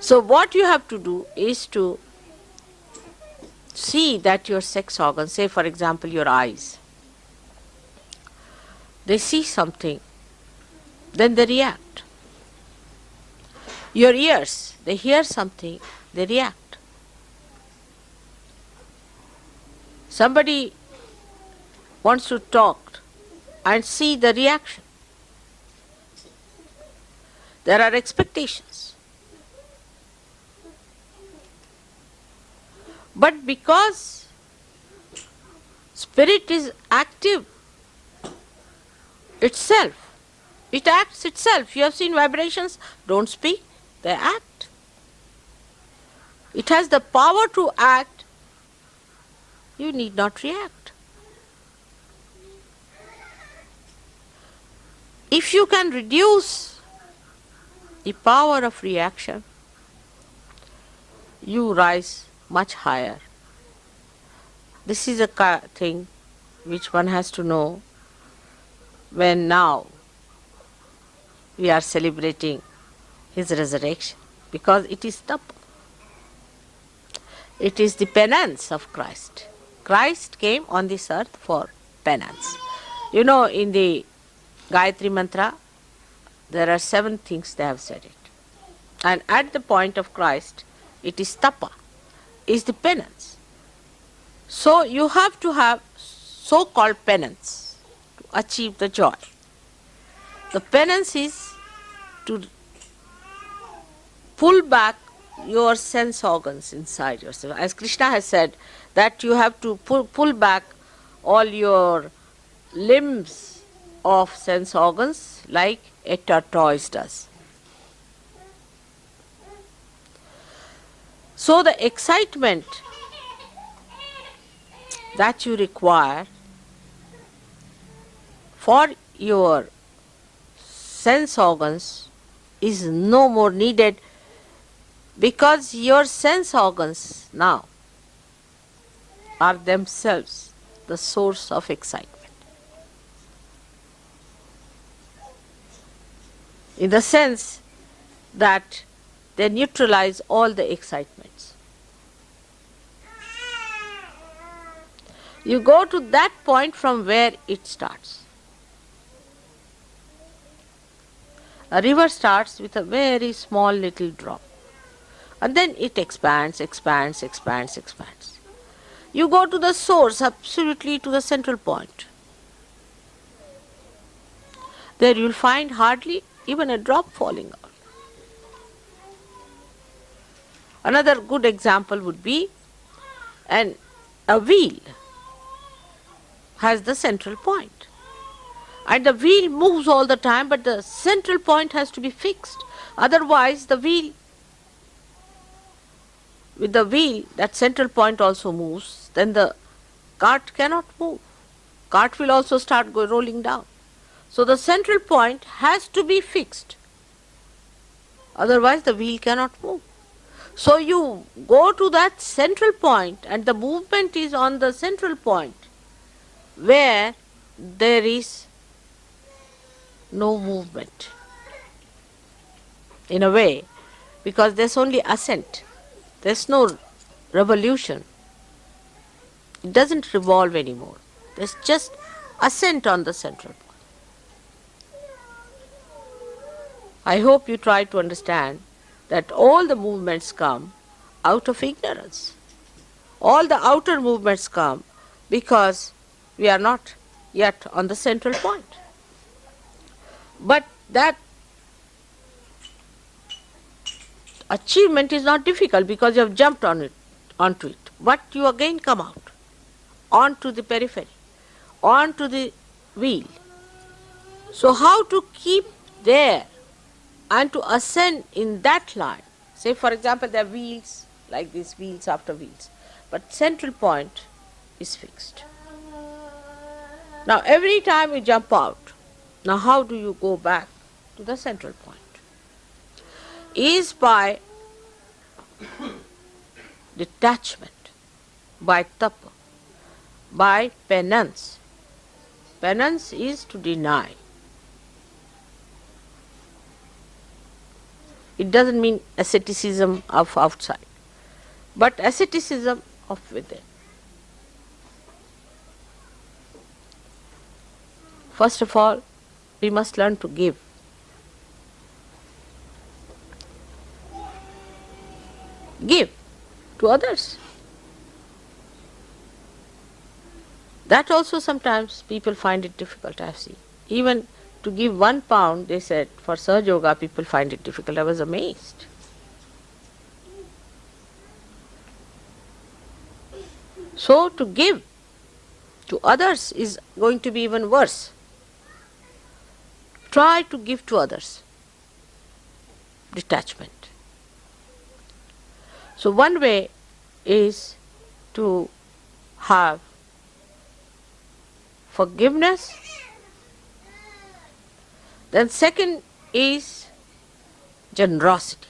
So what you have to do is to see that your sex organs, say for example your eyes, they see something, then they react. Your ears, they hear something, they react. Somebody wants to talk and see the reaction. There are expectations. But because spirit is active itself, it acts itself. You have seen vibrations, don't speak, they act. It has the power to act, you need not react. If you can reduce the power of reaction, you rise much higher. This is a thing which one has to know when now we are celebrating his resurrection, because it is tapa. It is the penance of Christ. Christ came on this earth for penance. You know, in the Gayatri Mantra, there are 7 things they have said it. And at the point of Christ, it is tapa, is the penance. So you have to have so-called penance to achieve the joy. The penance is to pull back your sense organs inside yourself. As Krishna has said, that you have to pull back all your limbs of sense organs like a tortoise does. So the excitement that you require for your sense organs is no more needed, because your sense organs now are themselves the source of excitement. In the sense that they neutralize all the excitements. You go to that point from where it starts. A river starts with a very small little drop, and then it expands, expands, expands, expands. You go to the source, absolutely to the central point. There you will find hardly even a drop falling out. Another good example would be a wheel has the central point. And the wheel moves all the time, but the central point has to be fixed. Otherwise, with the wheel, that central point also moves, then the cart cannot move. Cart will also start rolling down. So the central point has to be fixed. Otherwise, the wheel cannot move. So you go to that central point, and the movement is on the central point where there is no movement, in a way, because there's only ascent. There's no revolution. It doesn't revolve anymore. There's just ascent on the central point. I hope you try to understand that all the movements come out of ignorance. All the outer movements come because we are not yet on the central point. But that achievement is not difficult because you have jumped onto it. But you again come out, onto the periphery, onto the wheel. So how to keep there and to ascend in that line? Say for example there are wheels, like these wheels after wheels, but central point is fixed. Now every time you jump out, now how do you go back to the central point? Is by detachment, by tapa, by penance. Penance is to deny. It doesn't mean asceticism of outside, but asceticism of within. First of all, we must learn to give. Give to others. That also sometimes people find it difficult, I see. Even to give £1, they said, for Sahaja Yoga, people find it difficult. I was amazed. So to give to others is going to be even worse. Try to give to others. Detachment. So one way is to have forgiveness. Then second is generosity.